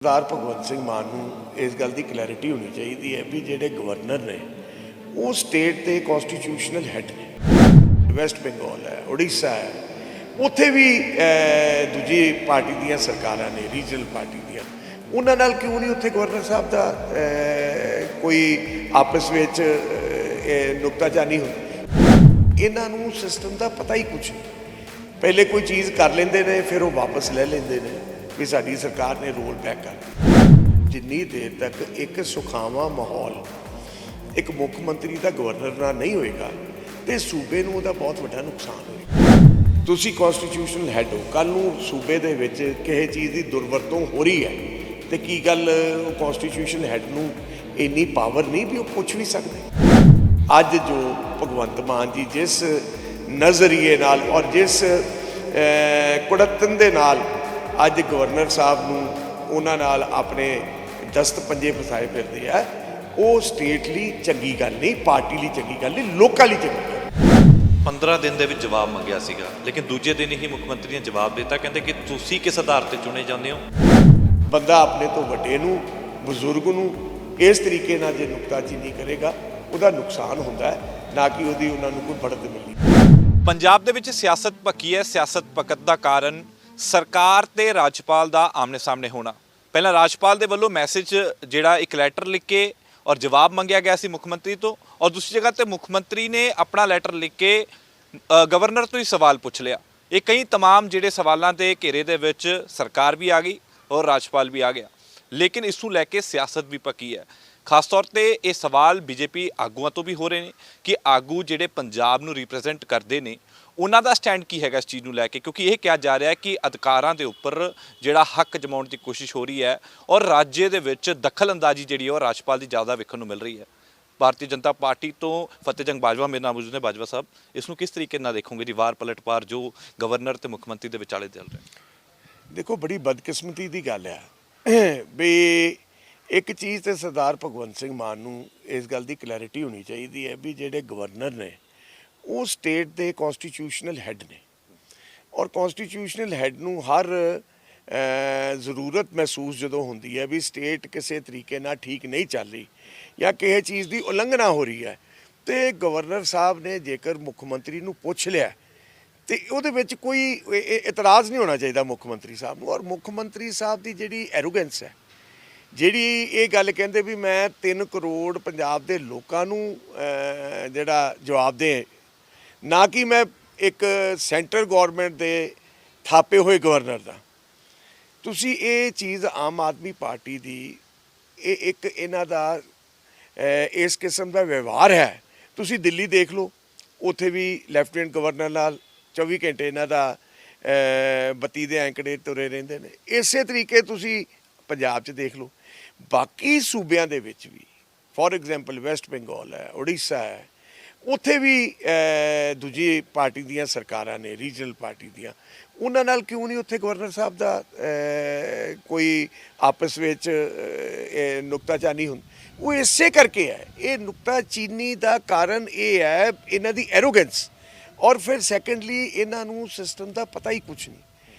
ਸਰਦਾਰ ਭਗਵੰਤ ਸਿੰਘ ਮਾਨ ਨੂੰ ਇਸ ਗੱਲ ਦੀ ਕਲੈਰਿਟੀ ਹੋਣੀ ਚਾਹੀਦੀ ਹੈ ਵੀ ਜਿਹੜੇ ਗਵਰਨਰ ਨੇ ਉਹ ਸਟੇਟ ਦੇ ਕਨਸਟੀਟਿਊਸ਼ਨਲ ਹੈਡ ਨੇ। ਵੈਸਟ ਬੰਗਾਲ ਹੈ, ਉੜੀਸਾ ਹੈ, ਉੱਥੇ ਵੀ ਦੂਜੀ ਪਾਰਟੀ ਦੀਆਂ ਸਰਕਾਰਾਂ ਨੇ, ਰੀਜਨਲ ਪਾਰਟੀ ਦੀਆਂ, ਉਹਨਾਂ ਨਾਲ ਕਿਉਂ ਨਹੀਂ ਉੱਥੇ ਗਵਰਨਰ ਸਾਹਿਬ ਦਾ ਕੋਈ ਆਪਸ ਵਿੱਚ ਨੁਕਤਾਚਾਨੀ ਹੁੰਦੀ। ਇਹਨਾਂ ਨੂੰ ਸਿਸਟਮ ਦਾ ਪਤਾ ਹੀ ਕੁਛ ਨਹੀਂ। ਪਹਿਲੇ ਕੋਈ ਚੀਜ਼ ਕਰ ਲੈਂਦੇ ਨੇ, ਫਿਰ ਉਹ ਵਾਪਸ ਲੈ ਲੈਂਦੇ ਨੇ ਵੀ ਸਾਡੀ ਸਰਕਾਰ ਨੇ ਰੋਲ ਬੈਕ ਕਰ। ਜਿੰਨੀ ਦੇਰ ਤੱਕ ਇੱਕ ਸੁਖਾਵਾਂ ਮਾਹੌਲ ਇੱਕ ਮੁੱਖ ਮੰਤਰੀ ਦਾ ਗਵਰਨਰ ਨਾਲ ਨਹੀਂ ਹੋਏਗਾ ਤੇ ਸੂਬੇ ਨੂੰ ਉਹਦਾ ਬਹੁਤ ਵੱਡਾ ਨੁਕਸਾਨ ਹੋਏਗਾ। ਤੁਸੀਂ ਕਨਸਟੀਟਿਊਸ਼ਨਲ ਹੈਡ ਹੋ, ਕੱਲ੍ਹ ਨੂੰ ਸੂਬੇ ਦੇ ਵਿੱਚ ਕਿਸੇ ਚੀਜ਼ ਦੀ ਦੁਰਵਰਤੋਂ ਹੋ ਰਹੀ ਹੈ ਤੇ ਕੀ ਗੱਲ ਉਹ ਕਨਸਟੀਟਿਊਸ਼ਨਲ ਹੈਡ ਨੂੰ ਇੰਨੀ ਪਾਵਰ ਨਹੀਂ ਵੀ ਉਹ ਪੁੱਛ ਵੀ ਸਕਦੇ। ਅੱਜ ਜੋ ਭਗਵੰਤ ਮਾਨ ਜੀ ਜਿਸ ਨਜ਼ਰੀਏ ਨਾਲ ਔਰ ਜਿਸ ਕੁੜੱਤਣ ਦੇ ਨਾਲ ਅੱਜ ਗਵਰਨਰ ਸਾਹਿਬ ਨੂੰ ਉਹਨਾਂ ਨਾਲ ਆਪਣੇ ਦਸਤ ਪੰਜੇ ਫਸਾਏ ਫਿਰਦੇ ਆ, ਉਹ ਸਟੇਟ ਲਈ ਚੰਗੀ ਗੱਲ ਨਹੀਂ, ਪਾਰਟੀ ਲਈ ਚੰਗੀ ਗੱਲ ਨਹੀਂ, ਲੋਕਾਂ ਲਈ ਚੰਗੀ ਗੱਲ। 15 ਦਿਨ ਦੇ ਵਿੱਚ ਜਵਾਬ ਮੰਗਿਆ ਸੀਗਾ, ਲੇਕਿਨ ਦੂਜੇ ਦਿਨ ਹੀ ਮੁੱਖ ਮੰਤਰੀ ਨੇ ਜਵਾਬ ਦਿੱਤਾ। ਕਹਿੰਦੇ ਕਿ ਤੁਸੀਂ ਕਿਸ ਆਧਾਰ ਤੇ ਚੁਣੇ ਜਾਂਦੇ ਹੋ। ਬੰਦਾ ਆਪਣੇ ਤੋਂ ਵੱਡੇ ਨੂੰ, ਬਜ਼ੁਰਗ ਨੂੰ ਇਸ ਤਰੀਕੇ ਨਾਲ ਜੇ ਨੁਕਤਾਚੀਨੀ ਕਰੇਗਾ ਉਹਦਾ ਨੁਕਸਾਨ ਹੁੰਦਾ ਹੈ, ਨਾ ਕਿ ਉਹਦੀ ਉਹਨਾਂ ਨੂੰ ਕੋਈ ਬੜਤ ਮਿਲਦੀ। ਪੰਜਾਬ ਦੇ ਵਿੱਚ ਸਿਆਸਤ ਪੱਕੀ ਹੈ। ਸਿਆਸਤ ਪੱਕਤ ਦਾ ਕਾਰਨ ਸਰਕਾਰ ਤੇ ਰਾਜਪਾਲ ਦਾ ਆਮਨੇ ਸਾਹਮਣੇ ਹੋਣਾ। ਪਹਿਲਾਂ ਰਾਜਪਾਲ ਦੇ ਵੱਲੋਂ ਮੈਸੇਜ ਜਿਹੜਾ ਇੱਕ ਲੈਟਰ ਲਿਖ ਕੇ ਔਰ ਜਵਾਬ ਮੰਗਿਆ ਗਿਆ ਸੀ ਮੁੱਖ ਮੰਤਰੀ ਤੋਂ, ਔਰ ਦੂਸਰੀ ਜਗ੍ਹਾ ਤੇ ਮੁੱਖ ਮੰਤਰੀ ਨੇ ਆਪਣਾ ਲੈਟਰ ਲਿਖ ਕੇ ਗਵਰਨਰ ਤੋਂ ਹੀ ਸਵਾਲ ਪੁੱਛ ਲਿਆ। ਇਹ ਕਈ ਤਮਾਮ ਜਿਹੜੇ ਸਵਾਲਾਂ ਦੇ ਘੇਰੇ ਦੇ ਵਿੱਚ ਸਰਕਾਰ ਵੀ ਆ ਗਈ ਔਰ ਰਾਜਪਾਲ ਵੀ ਆ ਗਿਆ, ਲੇਕਿਨ ਇਸ ਨੂੰ ਲੈ ਕੇ ਸਿਆਸਤ ਵੀ ਪੱਕੀ ਹੈ। ਖਾਸ ਤੌਰ ਤੇ ਇਹ ਸਵਾਲ ਬੀਜੇਪੀ ਆਗੂਆਂ ਤੋਂ ਵੀ ਹੋ ਰਹੇ ਨੇ ਕਿ ਆਗੂ ਜਿਹੜੇ ਪੰਜਾਬ ਨੂੰ ਰਿਪਰੈਜ਼ੈਂਟ ਕਰਦੇ ਨੇ ਉਹਨਾਂ ਦਾ ਸਟੈਂਡ ਕੀ ਹੈਗਾ ਇਸ ਚੀਜ਼ ਨੂੰ ਲੈ ਕੇ, ਕਿਉਂਕਿ ਇਹ ਕਿਹਾ ਜਾ ਰਿਹਾ ਹੈ ਕਿ ਅਧਿਕਾਰਾਂ ਦੇ ਉੱਪਰ ਜਿਹੜਾ ਹੱਕ ਜਮਾਉਣ ਦੀ ਕੋਸ਼ਿਸ਼ ਹੋ ਰਹੀ ਹੈ ਔਰ ਰਾਜ ਦੇ ਵਿੱਚ ਦਖਲ ਅੰਦਾਜ਼ੀ ਜਿਹੜੀ ਹੈ ਉਹ ਰਾਜਪਾਲ ਦੀ ਜ਼ਿਆਦਾ ਵੇਖਣ ਨੂੰ ਮਿਲ ਰਹੀ ਹੈ। ਭਾਰਤੀ ਜਨਤਾ ਪਾਰਟੀ ਤੋਂ ਫਤਿਹ ਜੰਗ ਬਾਜਵਾ ਮੇਰੇ ਨਾਲ ਮੌਜੂਦ ਨੇ। ਬਾਜਵਾ ਸਾਹਿਬ, ਇਸ ਨੂੰ ਕਿਸ ਤਰੀਕੇ ਨਾਲ ਦੇਖੋਗੇ ਦੀਵਾਰ ਪਲਟਵਾਰ ਜੋ ਗਵਰਨਰ ਤੇ ਮੁੱਖ ਮੰਤਰੀ ਦੇ ਵਿਚਾਲੇ ਚੱਲ ਰਿਹਾ? ਦੇਖੋ, ਬੜੀ ਬਦਕਿਸਮਤੀ ਦੀ ਗੱਲ ਹੈ ਵੀ ਇੱਕ ਚੀਜ਼ ਤੇ ਸਰਦਾਰ ਭਗਵੰਤ ਸਿੰਘ ਮਾਨ ਨੂੰ ਇਸ ਗੱਲ ਦੀ ਕਲੈਰਿਟੀ ਹੋਣੀ ਚਾਹੀਦੀ ਹੈ ਵੀ ਜਿਹੜੇ ਗਵਰਨਰ ਨੇ ਉਹ ਸਟੇਟ ਦੇ ਕਨਸਟੀਟਿਊਸ਼ਨਲ ਹੈਡ ਨੇ, ਔਰ ਕਨਸਟੀਟਿਊਸ਼ਨਲ ਹੈਡ ਨੂੰ ਹਰ ਜ਼ਰੂਰਤ ਮਹਿਸੂਸ ਜਦੋਂ ਹੁੰਦੀ ਹੈ ਵੀ ਸਟੇਟ ਕਿਸੇ ਤਰੀਕੇ ਨਾਲ ਠੀਕ ਨਹੀਂ ਚੱਲ ਰਹੀ ਜਾਂ ਕਿਸੇ ਚੀਜ਼ ਦੀ ਉਲੰਘਣਾ ਹੋ ਰਹੀ ਹੈ, ਤੇ ਗਵਰਨਰ ਸਾਹਿਬ ਨੇ ਜੇਕਰ ਮੁੱਖ ਮੰਤਰੀ ਨੂੰ ਪੁੱਛ ਲਿਆ ਤੇ ਉਹਦੇ ਵਿੱਚ ਕੋਈ ਇਤਰਾਜ਼ ਨਹੀਂ ਹੋਣਾ ਚਾਹੀਦਾ ਮੁੱਖ ਮੰਤਰੀ ਸਾਹਿਬ ਨੂੰ। ਔਰ ਮੁੱਖ ਮੰਤਰੀ ਸਾਹਿਬ ਦੀ ਜਿਹੜੀ ਐਰੋਗੈਂਸ ਹੈ, ਜਿਹੜੀ ਇਹ ਗੱਲ ਕਹਿੰਦੇ ਵੀ ਮੈਂ 3 ਕਰੋੜ ਪੰਜਾਬ ਦੇ ਲੋਕਾਂ ਨੂੰ ਜਿਹੜਾ ਜਵਾਬ ਦੇ, ਨਾ ਕਿ ਮੈਂ ਇੱਕ ਸੈਂਟਰ ਗੌਰਮੈਂਟ ਦੇ ਥਾਪੇ ਹੋਏ ਗਵਰਨਰ ਦਾ। ਤੁਸੀਂ ਇਹ ਚੀਜ਼ ਆਮ ਆਦਮੀ ਪਾਰਟੀ ਦੀ ਇੱਕ ਇਹਨਾਂ ਦਾ ਇਸ ਕਿਸਮ ਦਾ ਵਿਵਹਾਰ ਹੈ। ਤੁਸੀਂ ਦਿੱਲੀ ਦੇਖ ਲਓ, ਉੱਥੇ ਵੀ ਲੈਫਟੀਨੈਂਟ ਗਵਰਨਰ ਨਾਲ 24 ਘੰਟੇ ਇਹਨਾਂ ਦਾ ਬੱਤੀ ਦੇ ਐਂਕੜੇ ਤੁਰੇ ਰਹਿੰਦੇ ਨੇ। ਇਸੇ ਤਰੀਕੇ ਤੁਸੀਂ ਪੰਜਾਬ 'ਚ ਦੇਖ ਲਓ, ਬਾਕੀ ਸੂਬਿਆਂ ਦੇ ਵਿੱਚ ਵੀ, ਫੋਰ ਐਗਜ਼ਾਮਪਲ ਵੈਸਟ ਬੰਗਾਲ ਹੈ, ਉੜੀਸਾ ਹੈ, ਉੱਥੇ ਵੀ ਦੂਜੀ ਪਾਰਟੀ ਦੀਆਂ ਸਰਕਾਰਾਂ ਨੇ, ਰੀਜਨਲ ਪਾਰਟੀ ਦੀਆਂ, ਉਹਨਾਂ ਨਾਲ ਕਿਉਂ ਨਹੀਂ ਉੱਥੇ ਗਵਰਨਰ ਸਾਹਿਬ ਦਾ ਕੋਈ ਆਪਸ ਵਿੱਚ ਨੁਕਤਾਚਾਨੀ ਹੁੰਦੀ। ਉਹ ਇਸੇ ਕਰਕੇ ਹੈ। ਇਹ ਨੁਕਤਾਚੀਨੀ ਦਾ ਕਾਰਨ ਇਹ ਹੈ ਇਹਨਾਂ ਦੀ ਐਰੋਗੈਂਸ, ਔਰ ਫਿਰ ਸੈਕੰਡਲੀ ਇਹਨਾਂ ਨੂੰ ਸਿਸਟਮ ਦਾ ਪਤਾ ਹੀ ਕੁਛ ਨਹੀਂ।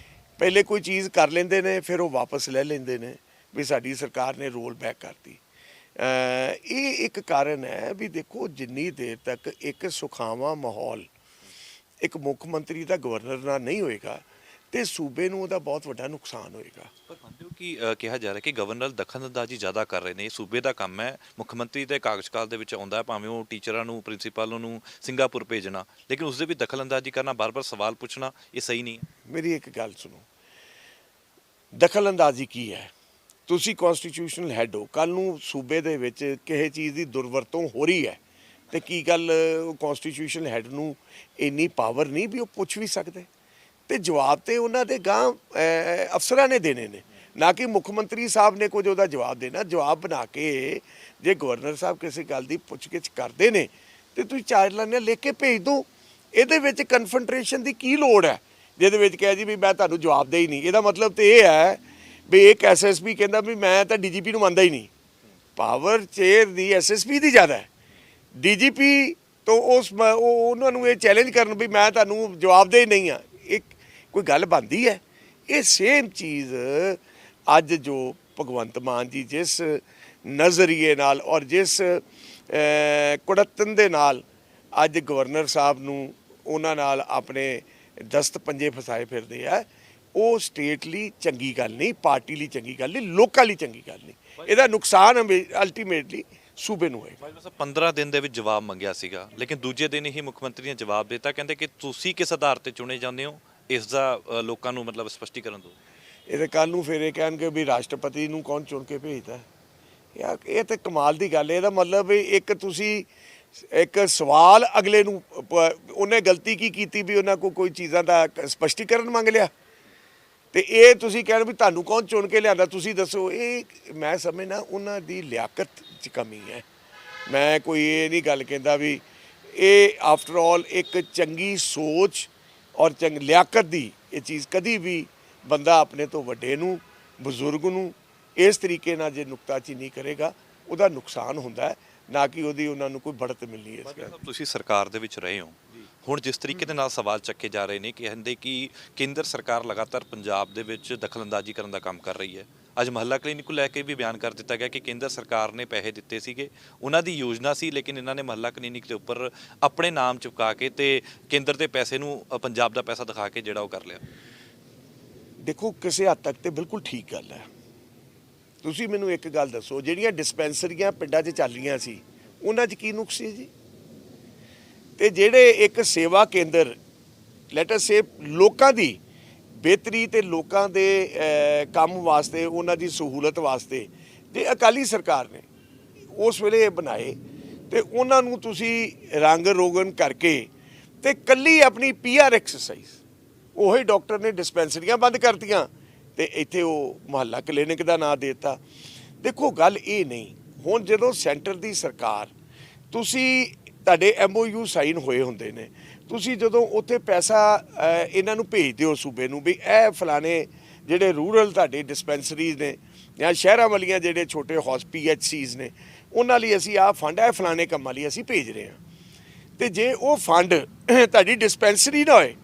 ਪਹਿਲੇ ਕੋਈ ਚੀਜ਼ ਕਰ ਲੈਂਦੇ ਨੇ, ਫਿਰ ਉਹ ਵਾਪਸ ਲੈ ਲੈਂਦੇ ਨੇ ਵੀ ਸਾਡੀ ਸਰਕਾਰ ਨੇ ਰੋਲ ਬੈਕ ਕਰਤੀ। ਇਹ ਇੱਕ ਕਾਰਨ ਹੈ ਵੀ ਦੇਖੋ, ਜਿੰਨੀ ਦੇਰ ਤੱਕ ਇੱਕ ਸੁਖਾਵਾਂ ਮਾਹੌਲ ਇੱਕ ਮੁੱਖ ਮੰਤਰੀ ਦਾ ਗਵਰਨਰ ਨਾਲ ਨਹੀਂ ਹੋਏਗਾ ਤੇ ਸੂਬੇ ਨੂੰ ਉਹਦਾ ਬਹੁਤ ਵੱਡਾ ਨੁਕਸਾਨ ਹੋਏਗਾ। ਪਰ ਮੰਨਦੇ ਹੋ ਕਿ ਕਿਹਾ ਜਾ ਰਿਹਾ ਕਿ ਗਵਰਨਰ ਦਖਲਅੰਦਾਜ਼ੀ ਜ਼ਿਆਦਾ ਕਰ ਰਹੇ ਨੇ। ਸੂਬੇ ਦਾ ਕੰਮ ਹੈ, ਮੁੱਖ ਮੰਤਰੀ ਦੇ ਕਾਗਜ਼ਕਾਲ ਦੇ ਵਿੱਚ ਆਉਂਦਾ, ਭਾਵੇਂ ਉਹ ਟੀਚਰਾਂ ਨੂੰ, ਪ੍ਰਿੰਸੀਪਲਾਂ ਨੂੰ ਸਿੰਗਾਪੁਰ ਭੇਜਣਾ, ਲੇਕਿਨ ਉਸਦੇ ਵੀ ਦਖਲਅੰਦਾਜ਼ੀ ਕਰਨਾ, ਬਾਰ-ਬਾਰ ਸਵਾਲ ਪੁੱਛਣਾ, ਇਹ ਸਹੀ ਨਹੀਂ ਹੈ। ਮੇਰੀ ਇੱਕ ਗੱਲ ਸੁਣੋ, ਦਖਲਅੰਦਾਜ਼ੀ ਕੀ ਹੈ? ਤੁਸੀਂ ਕਨਸਟੀਟਿਊਸ਼ਨਲ ਹੈਡ ਹੋ, ਕੱਲ੍ਹ ਨੂੰ ਸੂਬੇ ਦੇ ਵਿੱਚ ਕਿਸੇ ਚੀਜ਼ ਦੀ ਦੁਰਵਰਤੋਂ ਹੋ ਰਹੀ ਹੈ ਤੇ ਕੀ ਗੱਲ ਉਹ ਕਨਸਟੀਟਿਊਸ਼ਨਲ ਹੈਡ ਨੂੰ ਇੰਨੀ ਪਾਵਰ ਨਹੀਂ ਵੀ ਉਹ ਪੁੱਛ ਵੀ ਸਕਦੇ? ਤੇ ਜਵਾਬ ਤੇ ਉਹਨਾਂ ਦੇ ਗਾਂ ਅਫਸਰਾਂ ਨੇ ਦੇਣੇ ਨੇ, ਨਾ ਕਿ ਮੁੱਖ ਮੰਤਰੀ ਸਾਹਿਬ ਨੇ ਕੁਝ ਉਹਦਾ ਜਵਾਬ ਦੇਣਾ। ਜਵਾਬ ਬਣਾ ਕੇ ਜੇ ਗਵਰਨਰ ਸਾਹਿਬ ਕਿਸੇ ਗੱਲ ਦੀ ਪੁੱਛਗਿੱਛ ਕਰਦੇ ਨੇ ਤੇ ਤੁਸੀਂ 4 ਲਾਈਨਾਂ ਲਿਖ ਕੇ ਭੇਜ ਦਿਓ। ਇਹਦੇ ਵਿੱਚ ਕਨਫਰੰਟ੍ਰੇਸ਼ਨ ਦੀ ਕੀ ਲੋੜ ਹੈ ਜਿਹਦੇ ਵਿੱਚ ਕਿਹਾ ਜੀ ਵੀ ਮੈਂ ਤੁਹਾਨੂੰ ਜਵਾਬ ਦੇ ਹੀ ਨਹੀਂ? ਇਹਦਾ ਮਤਲਬ ਤੇ ਇਹ ਹੈ ਵੀ ਇੱਕ ਐਸਐਸਪੀ ਕਹਿੰਦਾ ਵੀ ਮੈਂ ਤਾਂ ਡੀਜੀਪੀ ਨੂੰ ਮੰਨਦਾ ਹੀ ਨਹੀਂ। ਪਾਵਰ ਚੇਅਰ ਦੀ ਐਸਐਸਪੀ ਦੀ ਜ਼ਿਆਦਾ ਹੈ, ਡੀਜੀਪੀ ਤੋਂ ਉਹਨਾਂ ਨੂੰ ਇਹ ਚੈਲੰਜ ਕਰਨ ਵੀ ਮੈਂ ਤੁਹਾਨੂੰ ਜਵਾਬ ਦੇ ਹੀ ਨਹੀਂ ਆ। ਇੱਕ ਕੋਈ ਗੱਲ ਬਣਦੀ ਹੈ? ਇਹ ਸੇਮ ਚੀਜ਼ ਅੱਜ ਜੋ ਭਗਵੰਤ ਮਾਨ ਜੀ ਜਿਸ ਨਜ਼ਰੀਏ ਨਾਲ ਔਰ ਜਿਸ ਕੁੜੱਤਣ ਦੇ ਨਾਲ ਅੱਜ ਗਵਰਨਰ ਸਾਹਿਬ ਨੂੰ ਉਹਨਾਂ ਨਾਲ ਆਪਣੇ ਦਸਤ ਪੰਜੇ ਫਸਾਏ ਫਿਰਦੇ ਆ, ਉਹ ਸਟੇਟ ਲਈ ਚੰਗੀ ਗੱਲ ਨਹੀਂ, ਪਾਰਟੀ ਲਈ ਚੰਗੀ ਗੱਲ ਨਹੀਂ, ਲੋਕਾਂ ਲਈ ਚੰਗੀ ਗੱਲ ਨਹੀਂ। ਇਹਦਾ ਨੁਕਸਾਨ ਅਲਟੀਮੇਟਲੀ ਸੂਬੇ ਨੂੰ ਹੋਏਗਾ। ਭਾਈ ਸਾਹਿਬ 15 ਦਿਨ ਦੇ ਵਿੱਚ ਜਵਾਬ ਮੰਗਿਆ ਸੀਗਾ, ਲੇਕਿਨ ਦੂਜੇ ਦਿਨ ਹੀ ਮੁੱਖ ਮੰਤਰੀ ਨੇ ਜਵਾਬ ਦਿੱਤਾ, ਕਹਿੰਦੇ ਕਿ ਤੁਸੀਂ ਕਿਸ ਆਧਾਰ ਤੇ ਚੁਣੇ ਜਾਂਦੇ ਹੋ, ਇਸ ਦਾ ਲੋਕਾਂ ਨੂੰ ਮਤਲਬ ਸਪਸ਼ਟੀਕਰਨ ਦਿਓ। ਇਹਦੇ ਕੱਲ ਨੂੰ ਫਿਰ ਇਹ ਕਹਿਣਗੇ ਵੀ ਰਾਸ਼ਟਰਪਤੀ ਨੂੰ ਕੌਣ ਚੁਣ ਕੇ ਭੇਜਦਾ ਯਾਰ, ਇਹ ਤੇ ਕਮਾਲ ਦੀ ਗੱਲ ਹੈ। ਇਹਦਾ ਮਤਲਬ ਵੀ ਇੱਕ ਸਵਾਲ ਅਗਲੇ ਨੂੰ ਉਹਨੇ ਗਲਤੀ ਕੀ ਕੀਤੀ ਵੀ ਉਹਨਾਂ ਕੋਈ ਚੀਜ਼ਾਂ ਦਾ ਸਪਸ਼ਟੀਕਰਨ ਮੰਗ ਲਿਆ, ਤੇ ਇਹ ਤੁਸੀਂ ਕਹਿਣ ਵੀ ਤੁਹਾਨੂੰ ਕੌਣ ਚੁਣ ਕੇ ਲਿਆਂਦਾ, ਤੁਸੀਂ ਦੱਸੋ। ਇਹ ਮੈਂ ਸਮਝਣਾ ਉਹਨਾਂ ਦੀ ਲਿਆਕਤ 'ਚ ਕਮੀ ਹੈ। ਮੈਂ ਕੋਈ ਇਹ ਨਹੀਂ ਗੱਲ ਕਹਿੰਦਾ ਵੀ ਇਹ ਆਫਟਰ ਆਲ ਇੱਕ ਚੰਗੀ ਸੋਚ ਔਰ ਲਿਆਕਤ ਦੀ ਇਹ ਚੀਜ਼ ਕਦੀ ਵੀ ਬੰਦਾ ਆਪਣੇ ਤੋਂ ਵੱਡੇ ਨੂੰ, ਬਜ਼ੁਰਗ ਨੂੰ ਇਸ ਤਰੀਕੇ ਨਾਲ ਜੇ ਨੁਕਤਾਚੀਨੀ ਕਰੇਗਾ ਉਹਦਾ ਨੁਕਸਾਨ ਹੁੰਦਾ ਹੈ, ਨਾ ਕਿ ਉਹਨਾਂ ਨੂੰ ਕੋਈ ਬੜਤ ਮਿਲਣੀ ਹੈ। ਇਸ ਗੱਲ ਤੁਸੀਂ ਸਰਕਾਰ ਦੇ ਵਿੱਚ ਰਹੇ ਹੋ, ਹੁਣ ਜਿਸ ਤਰੀਕੇ ਦੇ ਨਾਲ ਸਵਾਲ ਚੱਕੇ ਜਾ ਰਹੇ ਨੇ, ਕਹਿੰਦੇ ਕਿ ਕੇਂਦਰ ਸਰਕਾਰ ਲਗਾਤਾਰ ਪੰਜਾਬ ਦੇ ਵਿੱਚ ਦਖਲਅੰਦਾਜ਼ੀ ਕਰਨ ਦਾ ਕੰਮ ਕਰ ਰਹੀ ਹੈ। ਅੱਜ ਮਹੱਲਾ ਕਲੀਨਿਕ ਨੂੰ ਲੈ ਕੇ ਵੀ ਬਿਆਨ ਕਰ ਦਿੱਤਾ ਗਿਆ ਕਿ ਕੇਂਦਰ ਸਰਕਾਰ ਨੇ ਪੈਸੇ ਦਿੱਤੇ ਸੀਗੇ, ਉਹਨਾਂ ਦੀ ਯੋਜਨਾ ਸੀ, ਲੇਕਿਨ ਇਹਨਾਂ ਨੇ ਮਹੱਲਾ ਕਲੀਨਿਕ ਦੇ ਉੱਪਰ ਆਪਣੇ ਨਾਮ ਚਿਪਕਾ ਕੇ ਤੇ ਕੇਂਦਰ ਦੇ ਪੈਸੇ ਨੂੰ ਪੰਜਾਬ ਦਾ ਪੈਸਾ ਦਿਖਾ ਕੇ ਜਿਹੜਾ ਉਹ ਕਰ ਲਿਆ। ਦੇਖੋ ਕਿਸੇ ਹੱਦ ਤੱਕ ਤੇ ਬਿਲਕੁਲ ਠੀਕ ਗੱਲ ਹੈ। ਤੁਸੀਂ ਮੈਨੂੰ ਇੱਕ ਗੱਲ ਦੱਸੋ, ਜਿਹੜੀਆਂ ਡਿਸਪੈਂਸਰੀਆਂ ਪਿੰਡਾਂ 'ਚ ਚੱਲ ਰਹੀਆਂ ਸੀ ਉਹਨਾਂ 'ਚ ਕੀ ਨੁਕਸ ਸੀ ਜੀ? ਤੇ ਜਿਹੜੇ ਇੱਕ ਸੇਵਾ ਕੇਂਦਰ ਲੈਟ ਅਸ ਸੇ ਲੋਕਾਂ ਦੀ ਬਿਹਤਰੀ ਤੇ ਲੋਕਾਂ ਦੇ ਕੰਮ ਵਾਸਤੇ, ਉਹਨਾਂ ਦੀ ਸਹੂਲਤ ਵਾਸਤੇ ਜੇ ਅਕਾਲੀ ਸਰਕਾਰ ਨੇ ਉਸ ਵੇਲੇ ਇਹ ਬਣਾਏ ਤੇ ਉਹਨਾਂ ਨੂੰ ਤੁਸੀਂ ਰੰਗ ਰੋਗਨ ਕਰਕੇ ਤੇ ਕੱਲੀ ਆਪਣੀ PR ਐਕਸਰਸਾਈਜ਼, ਉਹੀ ਡਾਕਟਰ ਨੇ ਡਿਸਪੈਂਸਰੀਆਂ ਬੰਦ ਕਰਤੀਆਂ ਤੇ ਇੱਥੇ ਉਹ ਮੁਹੱਲਾ ਕਲੀਨਿਕ ਦਾ ਨਾਂ ਦੇ ਦਿੱਤਾ। ਦੇਖੋ ਗੱਲ ਇਹ ਨਹੀਂ, ਹੁਣ ਜਦੋਂ ਸੈਂਟਰ ਦੀ ਸਰਕਾਰ, ਤੁਸੀਂ ਤੁਹਾਡੇ MOU ਸਾਈਨ ਹੋਏ ਹੁੰਦੇ ਨੇ, ਤੁਸੀਂ ਜਦੋਂ ਉੱਥੇ ਪੈਸਾ ਇਹਨਾਂ ਨੂੰ ਭੇਜਦੇ ਹੋ ਸੂਬੇ ਨੂੰ ਵੀ ਇਹ ਫਲਾਣੇ ਜਿਹੜੇ ਰੂਰਲ ਤੁਹਾਡੇ ਡਿਸਪੈਂਸਰੀਜ਼ ਨੇ ਜਾਂ ਸ਼ਹਿਰਾਂ ਵਾਲੀਆਂ ਜਿਹੜੇ ਛੋਟੇ PHCs ਨੇ, ਉਹਨਾਂ ਲਈ ਅਸੀਂ ਆਹ ਫੰਡ ਹੈ ਫਲਾਣੇ ਕੰਮਾਂ ਲਈ ਅਸੀਂ ਭੇਜ ਰਹੇ ਹਾਂ। ਤੇ ਜੇ ਉਹ ਫੰਡ ਤੁਹਾਡੀ ਡਿਸਪੈਂਸਰੀ ਨਾ ਹੋਏ,